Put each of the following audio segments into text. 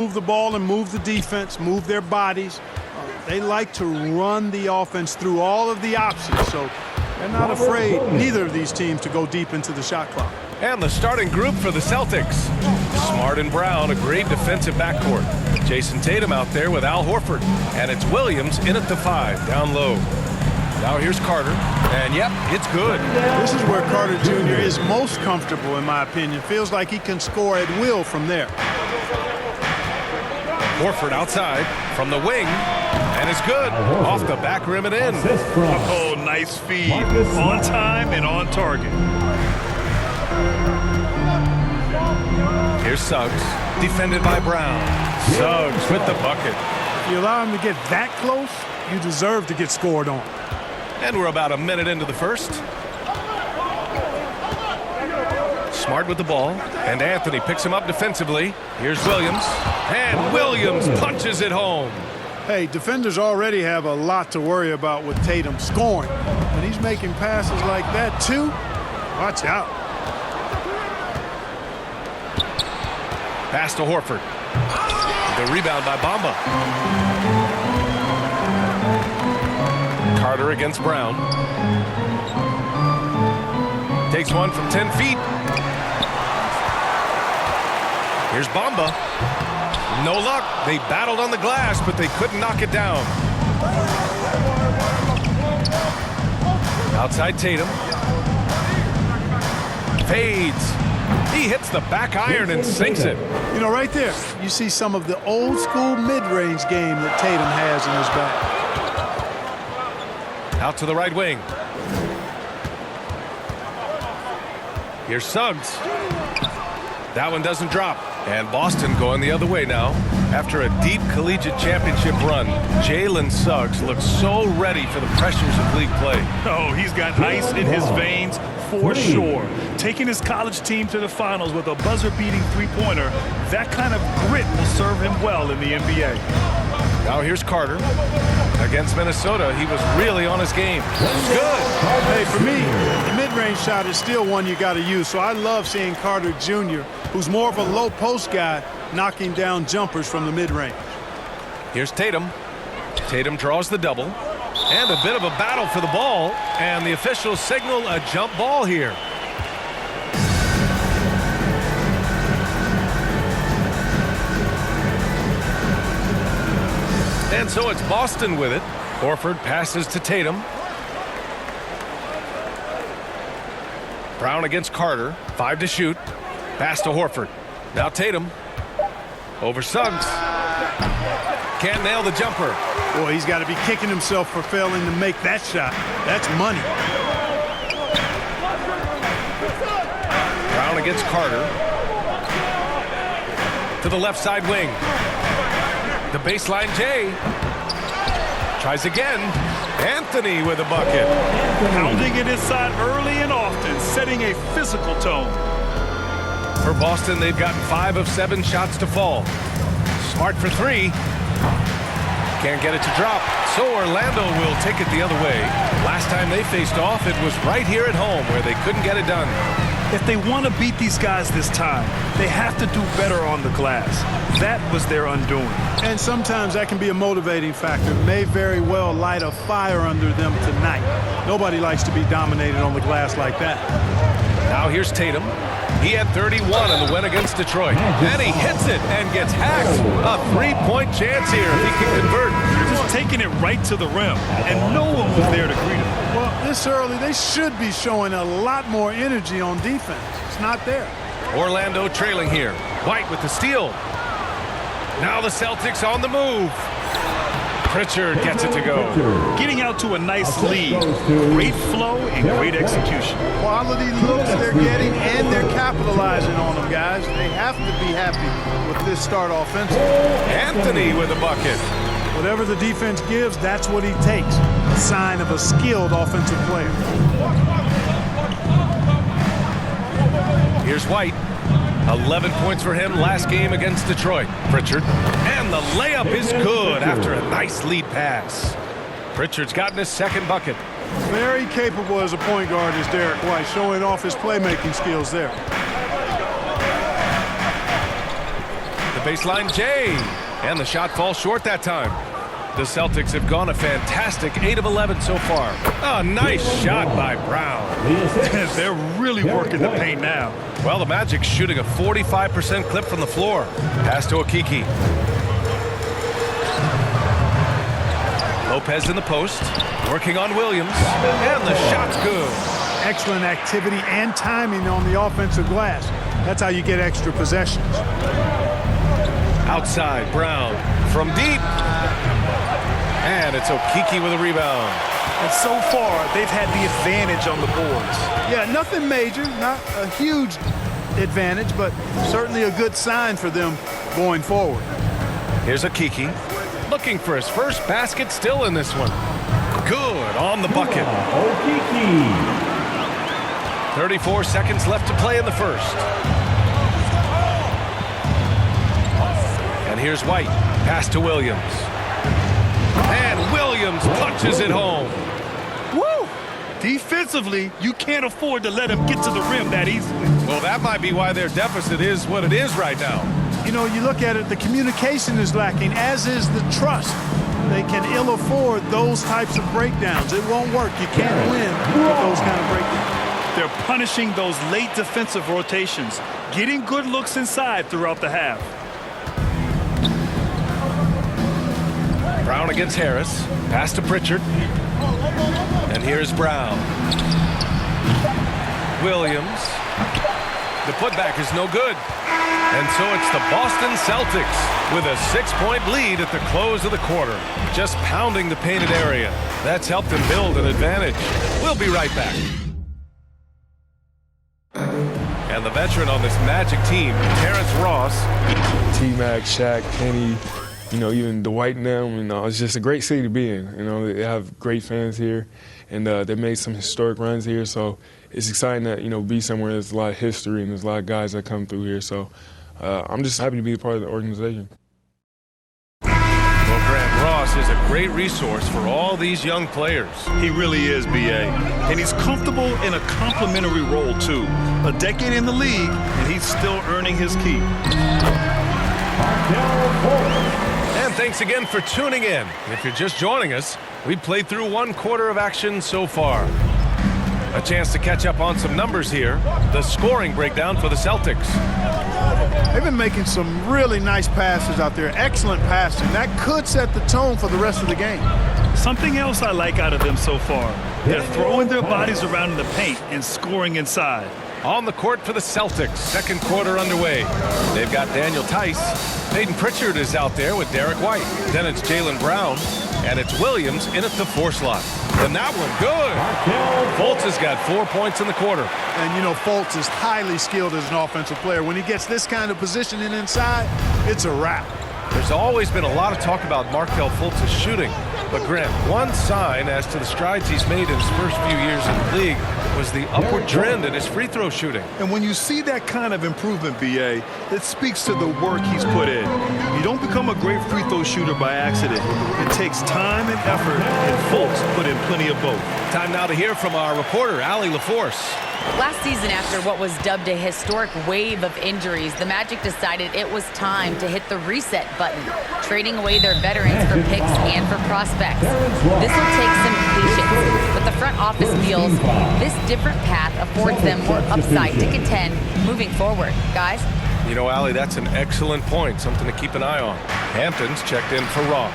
Move the ball and move the defense, move their bodies. They like to run the offense through all of the options, so they're not afraid, neither of these teams, to go deep into the shot clock. And the starting group for the Celtics. Smart and Brown, a great defensive backcourt. Jason Tatum out there with Al Horford. And it's Williams in at the 5, down low. Now here's Carter, and yep, it's good. This is where Carter Jr. is most comfortable, in my opinion. Feels like he can score at will from there. Horford outside from the wing, and it's good. Off the back rim and in. Oh, nice feed. On time and on target. Here's Suggs, defended by Brown. Suggs with the bucket. If you allow him to get that close, you deserve to get scored on. And we're about a minute into the first. Smart with the ball, and Anthony picks him up defensively. Here's Williams, and Williams punches it home. Hey, defenders already have a lot to worry about with Tatum scoring. When he's making passes like that, too, watch out. Pass to Horford. The rebound by Bamba. Carter against Brown. Takes one from 10 feet. Here's Bamba. No luck. They battled on the glass, but they couldn't knock it down. Outside Tatum. Fades. He hits the back iron and sinks it. You know, right there, you see some of the old school mid-range game that Tatum has in his bag. Out to the right wing. Here's Suggs. That one doesn't drop. And Boston going the other way now. After a deep collegiate championship run, Jalen Suggs looks so ready for the pressures of league play. Oh, he's got ice in his veins for sure. Taking his college team to the finals with a buzzer-beating three-pointer, that kind of grit will serve him well in the NBA. Now here's Carter. Against Minnesota, he was really on his game. Good. Hey, for me, the mid-range shot is still one you got to use, so I love seeing Carter Jr., who's more of a low-post guy, knocking down jumpers from the mid-range. Here's Tatum. Tatum draws the double. And a bit of a battle for the ball. And the officials signal a jump ball here. And so it's Boston with it. Horford passes to Tatum. Brown against Carter. 5 to shoot. Pass to Horford. Now Tatum. Over Suggs. Can't nail the jumper. Boy, he's got to be kicking himself for failing to make that shot. That's money. Brown against Carter. To the left side wing. The baseline J. Tries again. Anthony with a bucket. Pounding it inside early and often, setting a physical tone. For Boston, they've gotten 5 of 7 shots to fall. Smart for 3. Can't get it to drop. So Orlando will take it the other way. Last time they faced off, it was right here at home where they couldn't get it done. If they want to beat these guys this time, they have to do better on the glass. That was their undoing. And sometimes that can be a motivating factor. May very well light a fire under them tonight. Nobody likes to be dominated on the glass like that. Now here's Tatum. He had 31 in the win against Detroit. And he hits it and gets hacked. A 3-point chance here if he can convert. Just taking it right to the rim, and no one was there to greet him. Well, this early, they should be showing a lot more energy on defense. It's not there. Orlando trailing here. White with the steal. Now the Celtics on the move. Pritchard gets it to go. Getting out to a nice lead. Great flow and great execution. Quality looks they're getting, and they're capitalizing on them, guys. They have to be happy with this start offensively. Anthony with a bucket. Whatever the defense gives, that's what he takes. A sign of a skilled offensive player. Here's White. 11 points for him last game against Detroit. Pritchard. And the layup is good after a nice lead pass. Pritchard's gotten his second bucket. Very capable as a point guard is Derek White, showing off his playmaking skills there. the baseline, Jay. And the shot falls short that time. The Celtics have gone a fantastic 8 of 11 so far. A nice shot by Brown. They're really working the paint now. Well, the Magic's shooting a 45% clip from the floor. Pass to Okiki. Lopez in the post, working on Williams, and the shot's good. Excellent activity and timing on the offensive glass. That's how you get extra possessions. Outside, Brown from deep. And it's Okiki with a rebound. And so far, they've had the advantage on the boards. Yeah, nothing major, not a huge advantage, but certainly a good sign for them going forward. Here's Okiki, looking for his first basket, still in this one. Good on the bucket. 34 seconds left to play in the first. And here's White, pass to Williams. And Williams punches it home. Woo! Defensively, you can't afford to let him get to the rim that easily. Well, that might be why their deficit is what it is right now. You know, you look at it, the communication is lacking, as is the trust. They can ill afford those types of breakdowns. It won't work. You can't win with those kind of breakdowns. They're punishing those late defensive rotations, getting good looks inside throughout the half. Brown against Harris. Pass to Pritchard. And here's Brown. Williams. The putback is no good. And so it's the Boston Celtics with a 6-point lead at the close of the quarter. Just pounding the painted area. That's helped them build an advantage. We'll be right back. And the veteran on this Magic team, Terrence Ross. T-Mac, Shaq, Kenny, you know, even Dwight and them, you know, it's just a great city to be in. You know, they have great fans here, and they made some historic runs here, so it's exciting that, you know, be somewhere there's a lot of history and there's a lot of guys that come through here. So I'm just happy to be a part of the organization. Well, Grant Ross is a great resource for all these young players. He really is, B.A. And he's comfortable in a complimentary role, too. A decade in the league, and he's still earning his keep. And thanks again for tuning in. If you're just joining us, we've played through 1 quarter of action so far. A chance to catch up on some numbers here. The scoring breakdown for the Celtics. They've been making some really nice passes out there. Excellent passing. That could set the tone for the rest of the game. Something else I like out of them so far. They're throwing their bodies around in the paint and scoring inside. On the court for the Celtics, 2nd quarter underway. They've got Daniel Tice. Peyton Pritchard is out there with Derek White. Then it's Jaylen Brown, and it's Williams in at the 4 slot. And that one, good. Fultz has got 4 points in the quarter. And, you know, Fultz is highly skilled as an offensive player. When he gets this kind of positioning inside, it's a wrap. There's always been a lot of talk about Markelle Fultz's shooting. But Grant, one sign as to the strides he's made in his first few years in the league was the upward trend in his free throw shooting. And when you see that kind of improvement, B.A., it speaks to the work he's put in. You don't become a great free throw shooter by accident. It takes time and effort, and Fultz put in plenty of both. Time now to hear from our reporter, Allie LaForce. Last season, after what was dubbed a historic wave of injuries, the Magic decided it was time to hit the reset button, trading away their veterans for picks and for prospects. This will take some patience, but the front office feels this different path affords them more upside to contend moving forward. Guys? You know, Allie, that's an excellent point, something to keep an eye on. Hampton's checked in for Ross.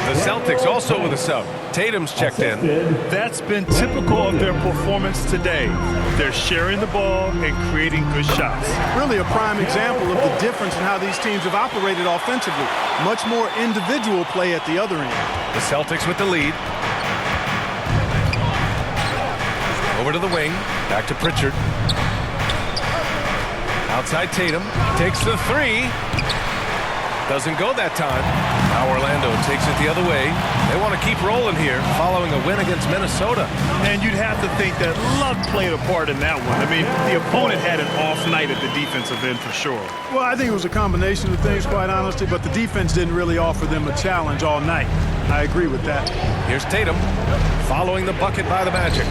The Celtics also with a sub. Tatum's checked in. That's been typical of their performance today. They're sharing the ball and creating good shots. Really a prime example of the difference in how these teams have operated offensively. Much more individual play at the other end. The Celtics with the lead. Over to the wing. Back to Pritchard. Outside Tatum. Takes the 3. Doesn't go that time. Now Orlando takes it the other way. They want to keep rolling here following a win against Minnesota. And you'd have to think that luck played a part in that one. I mean, the opponent had an off night at the defensive end for sure. Well, I think it was a combination of things, quite honestly, but the defense didn't really offer them a challenge all night. I agree with that. Here's Tatum following the bucket by the Magic.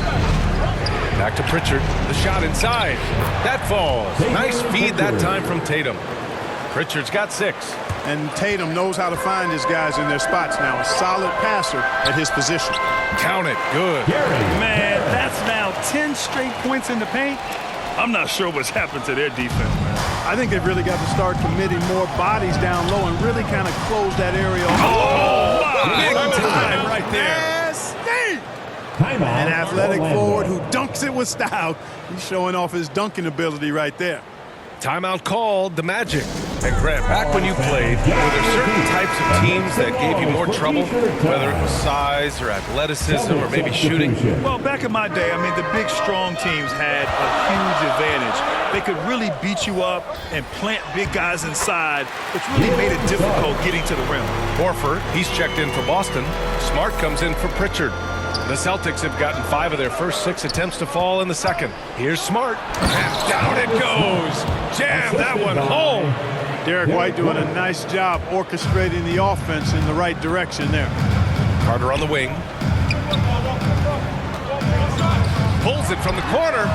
Back to Pritchard. The shot inside. That falls. Nice feed that time from Tatum. Pritchard's got 6. And Tatum knows how to find his guys in their spots now. A solid passer at his position. Count it. Good. Man, that's now 10 straight points in the paint. I'm not sure what's happened to their defense, man. I think they've really got to start committing more bodies down low and really kind of close that area off. Oh, Big time right there. Nasty! An athletic forward who dunks it with style. He's showing off his dunking ability right there. Timeout called the Magic. And Grant, back when you played, were there certain types of teams that gave you more trouble, whether it was size or athleticism or maybe shooting? Well, back in my day, I mean, the big, strong teams had a huge advantage. They could really beat you up and plant big guys inside, which really made it difficult getting to the rim. Horford, he's checked in for Boston. Smart comes in for Pritchard. The Celtics have gotten 5 of their first 6 attempts to fall in the second. Here's Smart. And down it goes. Jam that one home. Derek White doing a nice job orchestrating the offense in the right direction there. Carter on the wing. Pulls it from the corner.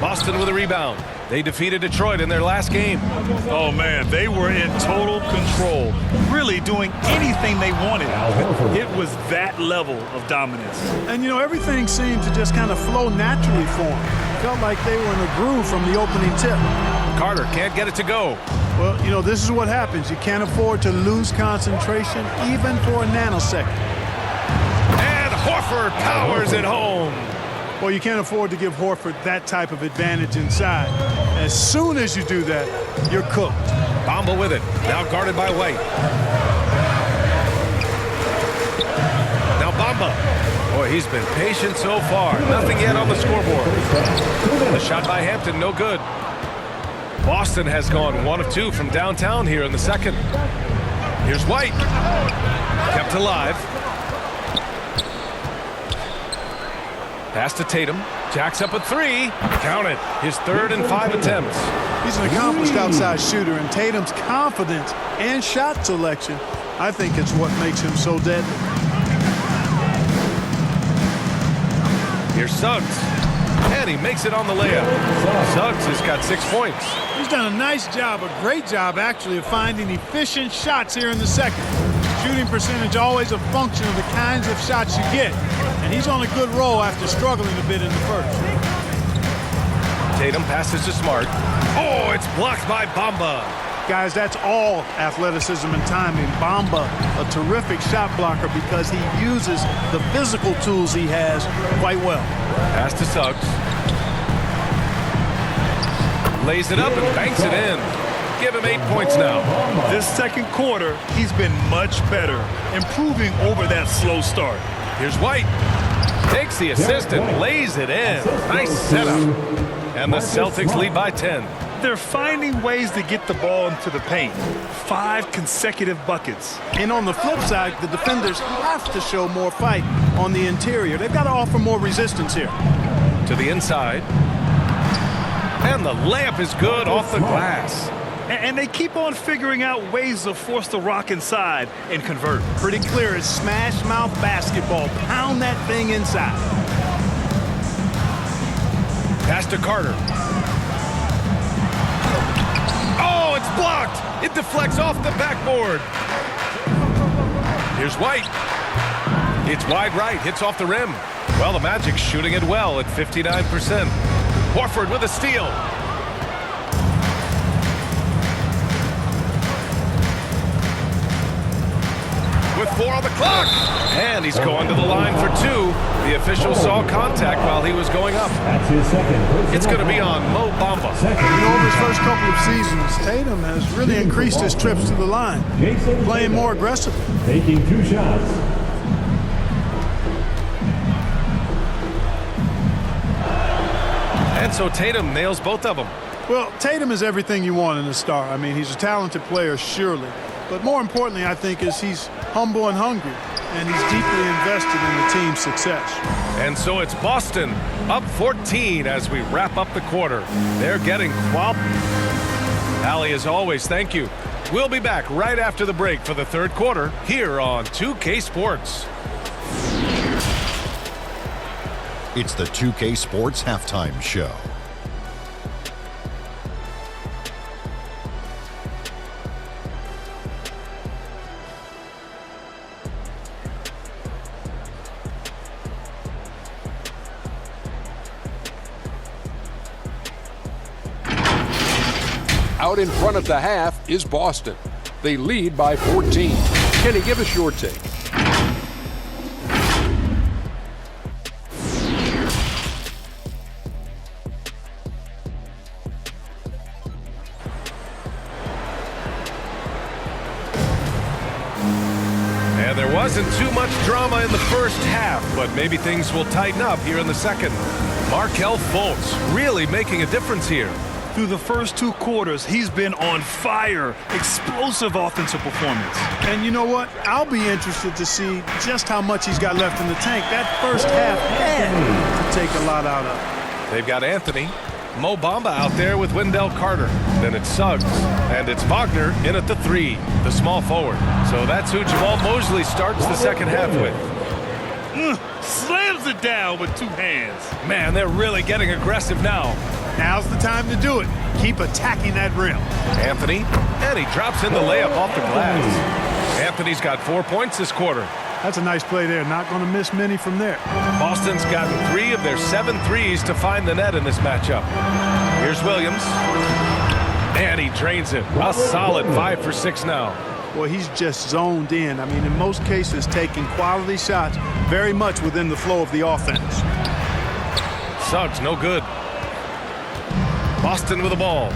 Boston with a rebound. They defeated Detroit in their last game. Oh, man, they were in total control, really doing anything they wanted. It was that level of dominance. And, you know, everything seemed to just kind of flow naturally for them. Felt like they were in a groove from the opening tip. Carter can't get it to go. Well, you know, this is what happens. You can't afford to lose concentration even for a nanosecond. And Horford powers it home. Well, you can't afford to give Horford that type of advantage inside. As soon as you do that, you're cooked. Bamba with it. Now guarded by White. Now Bamba. Boy, he's been patient so far. Nothing yet on the scoreboard. The shot by Hampton, no good. Boston has gone 1 of 2 from downtown here in the second. Here's White. Kept alive. Pass to Tatum. Jacks up a 3. Count it. His 3rd and 5 attempts. He's an accomplished outside shooter, and Tatum's confidence and shot selection, I think it's what makes him so deadly. Here's Suggs. And he makes it on the layup. Suggs has got 6 points. He's done a nice job, a great job actually, of finding efficient shots here in the second. Shooting percentage always a function of the kinds of shots you get. And he's on a good roll after struggling a bit in the first. Tatum passes to Smart. Oh, it's blocked by Bamba. Guys, that's all athleticism and timing. Bamba, a terrific shot blocker because he uses the physical tools he has quite well. Pass to Suggs. Lays it up and banks it in. Give him 8 points now. This second quarter, he's been much better, improving over that slow start. Here's White. Takes the assist and lays it in. Nice setup. And the Celtics lead by 10. They're finding ways to get the ball into the paint. 5 consecutive buckets. And on the flip side, the defenders have to show more fight on the interior. They've got to offer more resistance here. To the inside. And the layup is good off the glass. And they keep on figuring out ways to force the rock inside and convert. Pretty clear it's smash mouth basketball. Pound that thing inside. Pass to Carter. Oh, it's blocked. It deflects off the backboard. Here's White. It's wide right. Hits off the rim. Well, the Magic's shooting it well at 59%. Horford with a steal. With 4 on the clock. And he's going to the line for 2. The official saw contact while he was going up. That's his second. It's going to be on Mo Bamba. You know, over his first couple of seasons, Tatum has really increased his trips to the line, playing more aggressively. Taking 2 shots. And so Tatum nails both of them. Well, Tatum is everything you want in a star. I mean, he's a talented player, surely. But more importantly, I think, is he's humble and hungry, and he's deeply invested in the team's success. And so it's Boston up 14 as we wrap up the quarter. They're getting quality. Allie, as always, thank you. We'll be back right after the break for the third quarter here on 2K Sports. It's the 2K Sports Halftime Show. Out in front at the half is Boston. They lead by 14. Kenny, give us your take. And there wasn't too much drama in the first half, but maybe things will tighten up here in the second. Markelle Fultz really making a difference here. Through the first 2 quarters, he's been on fire. Explosive offensive performance. And you know what? I'll be interested to see just how much he's got left in the tank. That first half had to take a lot out of. They've got Anthony, Mo Bamba out there with Wendell Carter. Then it's Suggs, and it's Wagner in at the 3, the small forward. So that's who Jamal Mosley starts the second half with. Slams it down with 2 hands. Man, they're really getting aggressive now. Now's the time to do it. Keep attacking that rim. Anthony, and he drops in the layup off the glass. Anthony's got 4 points this quarter. That's a nice play there. Not going to miss many from there. Boston's gotten 3 of their 7 threes to find the net in this matchup. Here's Williams. And he drains it. A solid 5 for 6 now. Well, he's just zoned in. I mean, in most cases, taking quality shots very much within the flow of the offense. Suggs, no good. Boston with the ball.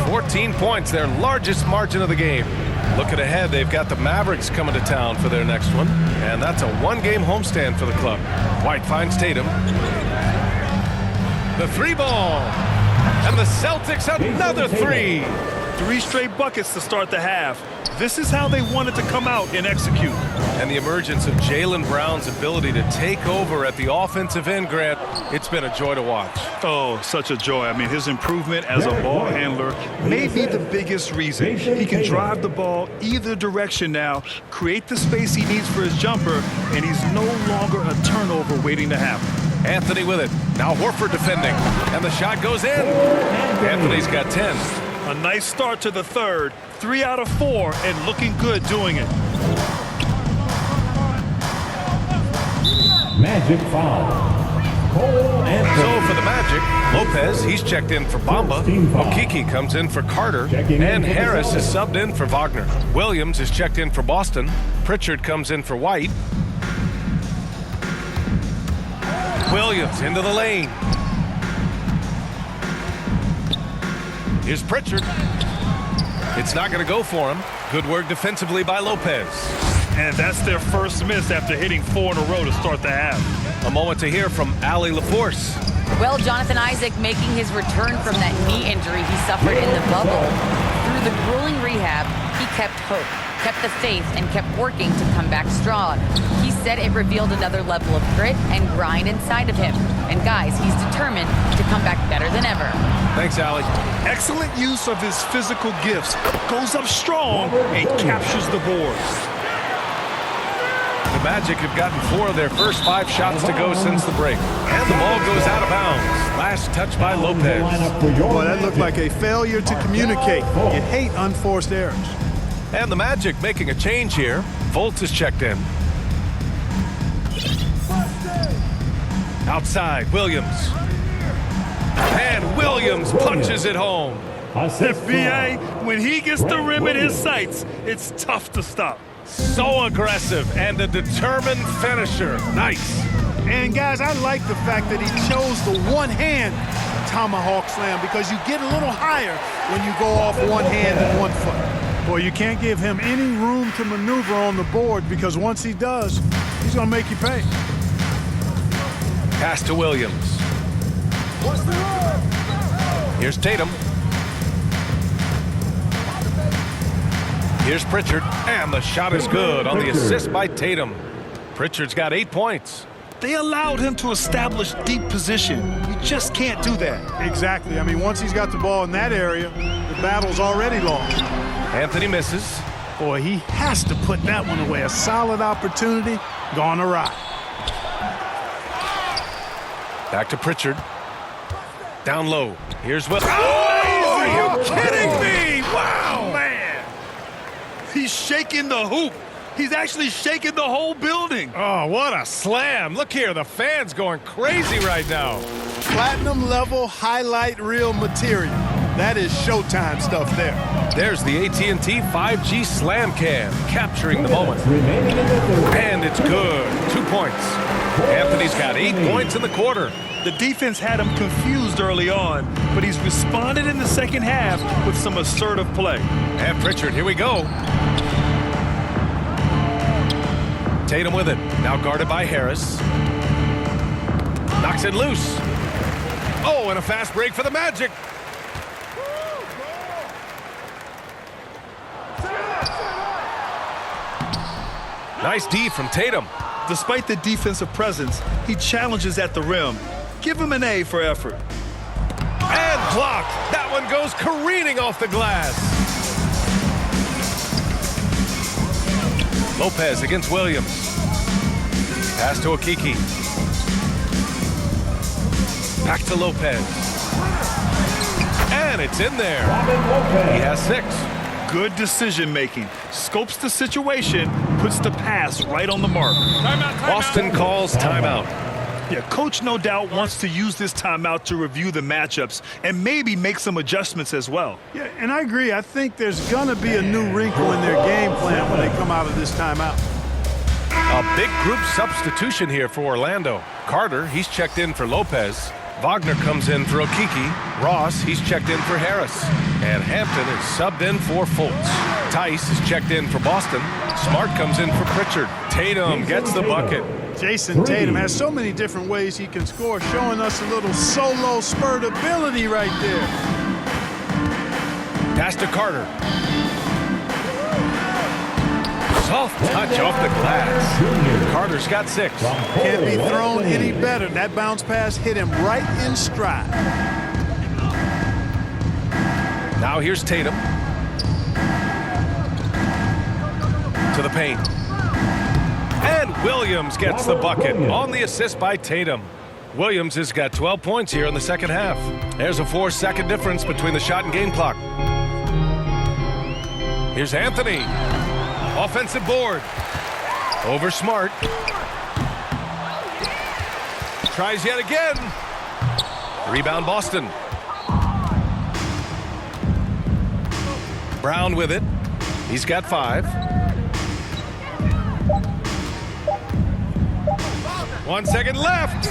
14 points, their largest margin of the game. Looking ahead, they've got the Mavericks coming to town for their next one. And that's a 1-game homestand for the club. White finds Tatum. The 3-ball. And the Celtics another 3. 3 straight buckets to start the half. This is how they wanted to come out and execute. And the emergence of Jaylen Brown's ability to take over at the offensive end, Grant, it's been a joy to watch. Oh, such a joy. I mean, his improvement as a ball handler may be the biggest reason. He can drive the ball either direction now, create the space he needs for his jumper, and he's no longer a turnover waiting to happen. Anthony with it. Now Horford defending. And the shot goes in. Anthony's got 10. A nice start to the third. 3 out of 4 and looking good doing it. Magic foul. So for the Magic, Lopez, he's checked in for Bamba. Okeke comes in for Carter. And Harris is subbed in for Wagner. Williams is checked in for Boston. Pritchard comes in for White. Williams into the lane. Here's Pritchard. It's not going to go for him. Good work defensively by Lopez. And that's their first miss after hitting 4 in a row to start the half. A moment to hear from Allie LaForce. Well, Jonathan Isaac making his return from that knee injury he suffered in the bubble. Through the grueling rehab, he kept hope, kept the faith, and kept working to come back strong. He said it revealed another level of grit and grind inside of him. And guys, he's determined to come back better than ever. Thanks, Allie. Excellent use of his physical gifts. Goes up strong and captures the boards. The Magic have gotten 4 of their first 5 shots to go since the break. And the ball goes out of bounds. Last touch by Lopez. Boy, that looked like a failure to communicate. You hate unforced errors. And the Magic making a change here. Fultz is checked in. Outside, Williams. And Williams punches it home. FBA, when he gets the rim in his sights, it's tough to stop. So aggressive and a determined finisher. Nice. And guys, I like the fact that he chose the one-hand tomahawk slam because you get a little higher when you go off one hand and 1 foot. Boy, you can't give him any room to maneuver on the board because once he does, he's going to make you pay. Pass to Williams. Here's Tatum. Here's Pritchard, and the shot is good on the assist by Tatum. Pritchard's got 8 points. They allowed him to establish deep position. You just can't do that. Exactly. I mean, once he's got the ball in that area, the battle's already lost. Anthony misses. Boy, he has to put that one away. A solid opportunity gone awry. Back to Pritchard. Down low. Here's Will. Oh, are you kidding me? Wow, man. He's shaking the hoop. He's actually shaking the whole building. Oh, what a slam. Look here, the fans going crazy right now. Platinum level highlight reel material. That is showtime stuff there. There's the AT&T 5G Slam Cam, capturing the moment. And it's good. 2 points. Anthony's got 8 points in the quarter. The defense had him confused early on, but he's responded in the second half with some assertive play. And Pritchard, here we go. Tatum with it. Now guarded by Harris. Knocks it loose. Oh, and a fast break for the Magic. Nice D from Tatum. Despite the defensive presence, he challenges at the rim. Give him an A for effort. And blocked. That one goes careening off the glass. Lopez against Williams. Pass to Okiki. Back to Lopez. And it's in there. He has 6. Good decision-making. Scopes the situation, puts the pass right on the mark. Boston calls timeout. Yeah, coach no doubt wants to use this timeout to review the matchups and maybe make some adjustments as well. Yeah, and I agree. I think there's going to be a new wrinkle in their game plan when they come out of this timeout. A big group substitution here for Orlando. Carter, he's checked in for Lopez. Wagner comes in for Okiki. Ross, he's checked in for Harris. And Hampton is subbed in for Fultz. Tice is checked in for Boston. Smart comes in for Pritchard. Tatum gets the bucket. Jason Tatum has so many different ways he can score, showing us a little solo spurt ability right there. Pass to Carter. Soft touch off the glass. Carter's got 6. Can't be thrown any better. That bounce pass hit him right in stride. Now here's Tatum. To the paint. And Williams gets the bucket on the assist by Tatum. Williams has got 12 points here in the second half. There's a 4-second difference between the shot and game clock. Here's Anthony. Offensive board. Over Smart. Tries yet again. Rebound Boston. Brown with it. He's got 5. 1 second left.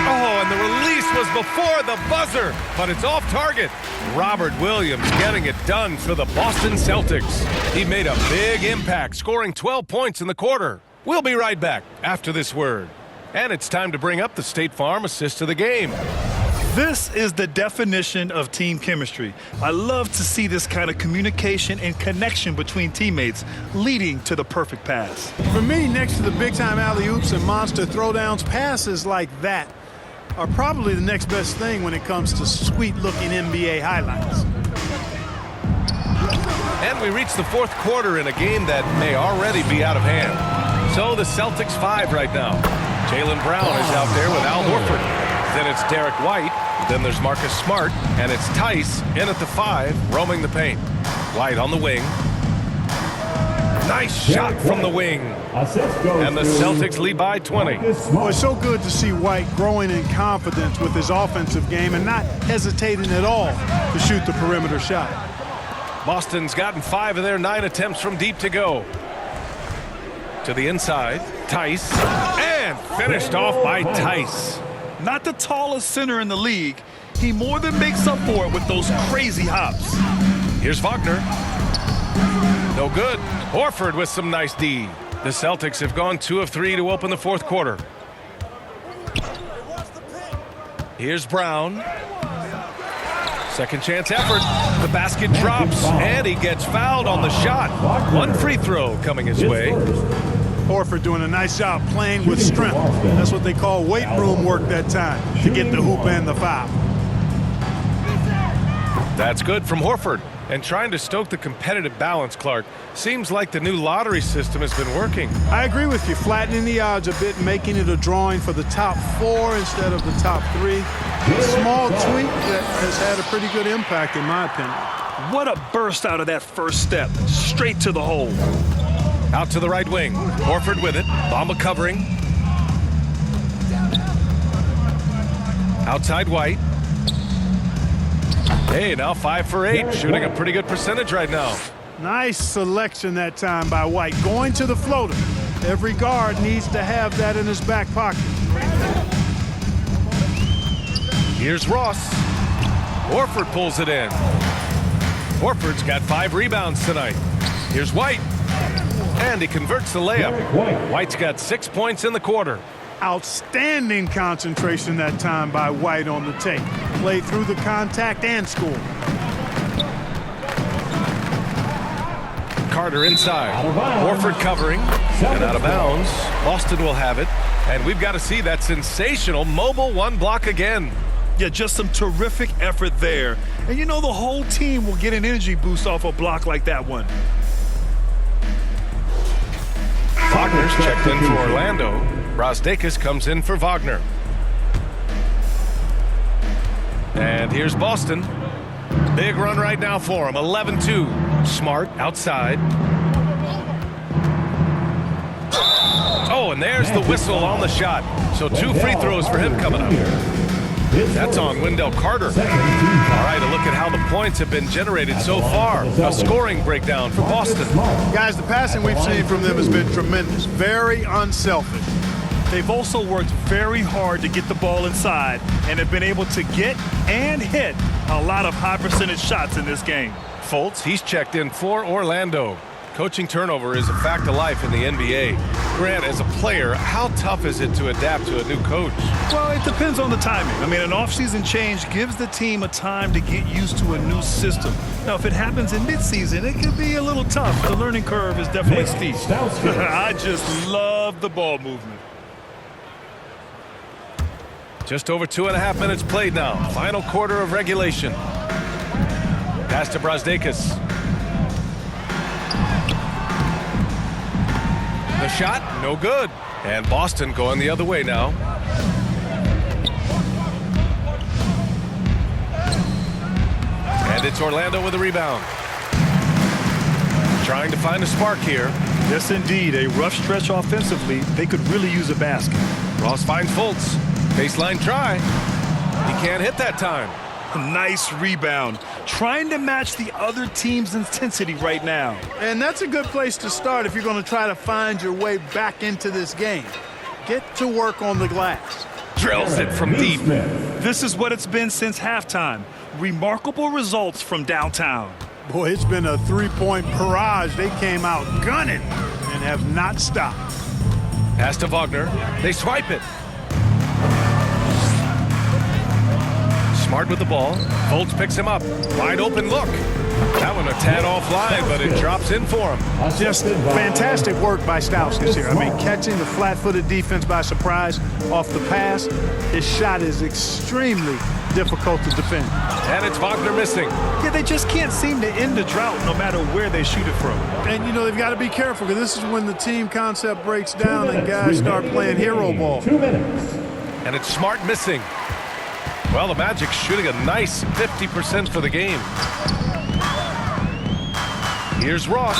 Oh, and the release was before the buzzer, but it's off target. Robert Williams getting it done for the Boston Celtics. He made a big impact, scoring 12 points in the quarter. We'll be right back after this word. And it's time to bring up the State Farm assist of the game. This is the definition of team chemistry. I love to see this kind of communication and connection between teammates leading to the perfect pass. For me, next to the big-time alley-oops and monster throwdowns, passes like that are probably the next best thing when it comes to sweet-looking NBA highlights. And we reach the fourth quarter in a game that may already be out of hand. So the Celtics 5 right now. Jaylen Brown is out there with Al Horford. Then it's Derek White. Then there's Marcus Smart. And it's Tice in at the 5, roaming the paint. White on the wing. Nice shot from the wing. And the Celtics lead by 20. Oh, it's so good to see White growing in confidence with his offensive game and not hesitating at all to shoot the perimeter shot. Boston's gotten 5 of their 9 attempts from deep to go. To the inside, Tice. And finished off by Tice. Not the tallest center in the league. He more than makes up for it with those crazy hops. Here's Wagner. No good. Horford with some nice D. The Celtics have gone 2 of 3 to open the fourth quarter. Here's Brown. Second chance effort. The basket drops, and he gets fouled on the shot. 1 free throw coming his way. Horford doing a nice job playing with strength. That's what they call weight room work that time to get the hoop and the foul. That's good from Horford. And trying to stoke the competitive balance, Clark, seems like the new lottery system has been working. I agree with you, flattening the odds a bit, making it a drawing for the top 4 instead of the top 3. A small tweak that has had a pretty good impact in my opinion. What a burst out of that first step, straight to the hole. Out to the right wing. Horford with it. Bamba covering. Outside White. Hey, now 5 for 8, shooting a pretty good percentage right now. Nice selection that time by White, going to the floater. Every guard needs to have that in his back pocket. Here's Ross. Horford pulls it in. Horford's got 5 rebounds tonight. Here's White. And he converts the layup. White's got 6 points in the quarter. Outstanding concentration that time by White on the tape. Played through the contact and scored. Carter inside. Horford covering. And out of bounds. Boston will have it. And we've got to see that sensational mobile 1 block again. Yeah, just some terrific effort there. And you know the whole team will get an energy boost off a block like that one. Wagner's checked in for Orlando. Brasdeikis comes in for Wagner. And here's Boston. Big run right now for him. 11-2. Smart outside. Oh, and there's the whistle on the shot. So 2 free throws for him coming up. That's on Wendell Carter. All right, a look at how the points have been generated so far. A scoring breakdown for Boston. Guys, the passing we've seen from them has been tremendous. Very unselfish. They've also worked very hard to get the ball inside and have been able to get and hit a lot of high percentage shots in this game. Fultz, he's checked in for Orlando. Coaching turnover is a fact of life in the NBA. Grant, as a player, how tough is it to adapt to a new coach? Well, it depends on the timing. I mean, an offseason change gives the team a time to get used to a new system. Now, if it happens in midseason, it could be a little tough. The learning curve is definitely steep. I just love the ball movement. Just over 2.5 minutes played now. Final quarter of regulation. Pass to Brasdeikis. The shot, no good. And Boston going the other way now. And it's Orlando with a rebound. Trying to find a spark here. Yes, indeed. A rough stretch offensively. They could really use a basket. Ross finds Fultz. Baseline try. He can't hit that time. Nice rebound. Trying to match the other team's intensity right now. And that's a good place to start if you're going to try to find your way back into this game. Get to work on the glass. Drills it from deep. This is what it's been since halftime. Remarkable results from downtown. Boy, it's been a 3-point barrage. They came out gunning and have not stopped. Pass to Wagner. They swipe it. Smart with the ball. Fultz picks him up. Wide open look. That one a tad offline, but it drops in for him. Just fantastic work by Stauskas here. I mean, catching the flat-footed defense by surprise off the pass. His shot is extremely difficult to defend. And it's Wagner missing. Yeah, they just can't seem to end the drought no matter where they shoot it from. And, you know, they've got to be careful because this is when the team concept breaks down and guys start playing hero ball. 2 minutes. And it's Smart missing. Well, the Magic shooting a nice 50% for the game. Here's Ross.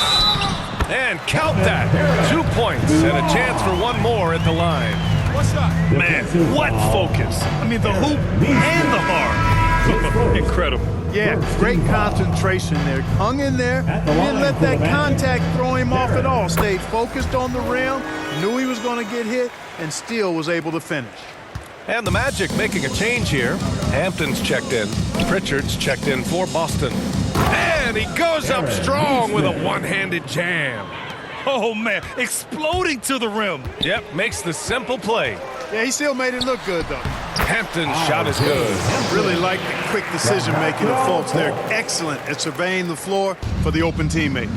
And count that. 2 points and a chance for one more at the line. What's up? Man, what focus. I mean, the hoop and the heart. Incredible. Yeah, great concentration there. Hung in there. Didn't let that contact throw him off at all. Stayed focused on the rim. Knew he was going to get hit and still was able to finish. And the Magic making a change here. Hampton's checked in. Pritchard's checked in for Boston. And he goes up strong with a one-handed jam. Oh, man, exploding to the rim. Yep, makes the simple play. Yeah, he still made it look good, though. Hampton's shot is good. Really like the quick decision-making of Fultz. They're excellent at surveying the floor for the open teammate.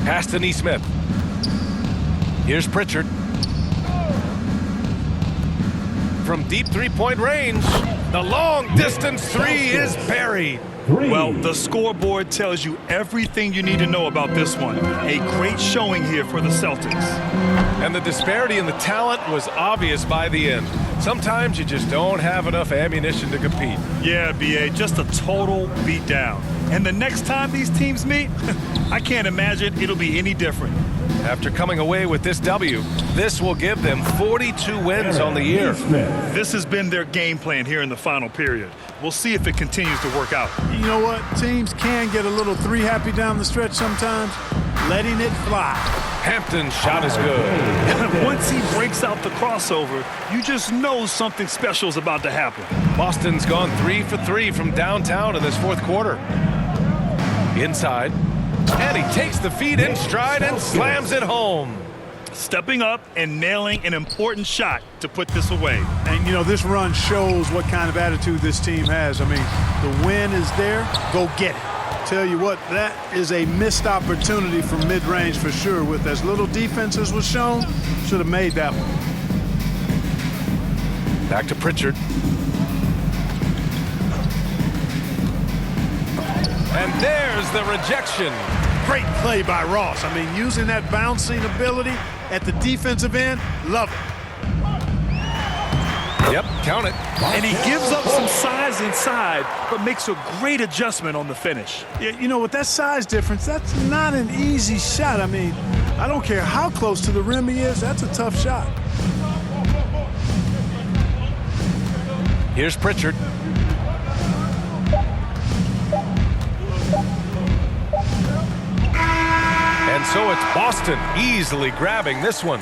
Pass to Neesmith. Here's Pritchard. From deep three-point range, the long-distance three is buried. Well, the scoreboard tells you everything you need to know about this one. A great showing here for the Celtics. And the disparity in the talent was obvious by the end. Sometimes you just don't have enough ammunition to compete. Yeah, B.A., just a total beatdown. And the next time these teams meet, I can't imagine it'll be any different. After coming away with this W, this will give them 42 wins on the year. This has been their game plan here in the final period. We'll see if it continues to work out. You know what? Teams can get a little three happy down the stretch sometimes. Letting it fly. Hampton's shot is good. Once he breaks out the crossover, you just know something special is about to happen. Boston's gone 3 for 3 from downtown in this fourth quarter. Inside. And he takes the feed in stride and slams it home. Stepping up and nailing an important shot to put this away. And, you know, this run shows what kind of attitude this team has. I mean, the win is there. Go get it. Tell you what, that is a missed opportunity from mid-range for sure. With as little defense as was shown, should have made that one. Back to Pritchard. And there's the rejection. Great play by Ross. I mean, using that bouncing ability at the defensive end, love it. Yep, count it. And he gives up some size inside, but makes a great adjustment on the finish. Yeah, you know, with that size difference, that's not an easy shot. I mean, I don't care how close to the rim he is, that's a tough shot. Here's Pritchard. And so it's Boston easily grabbing this one.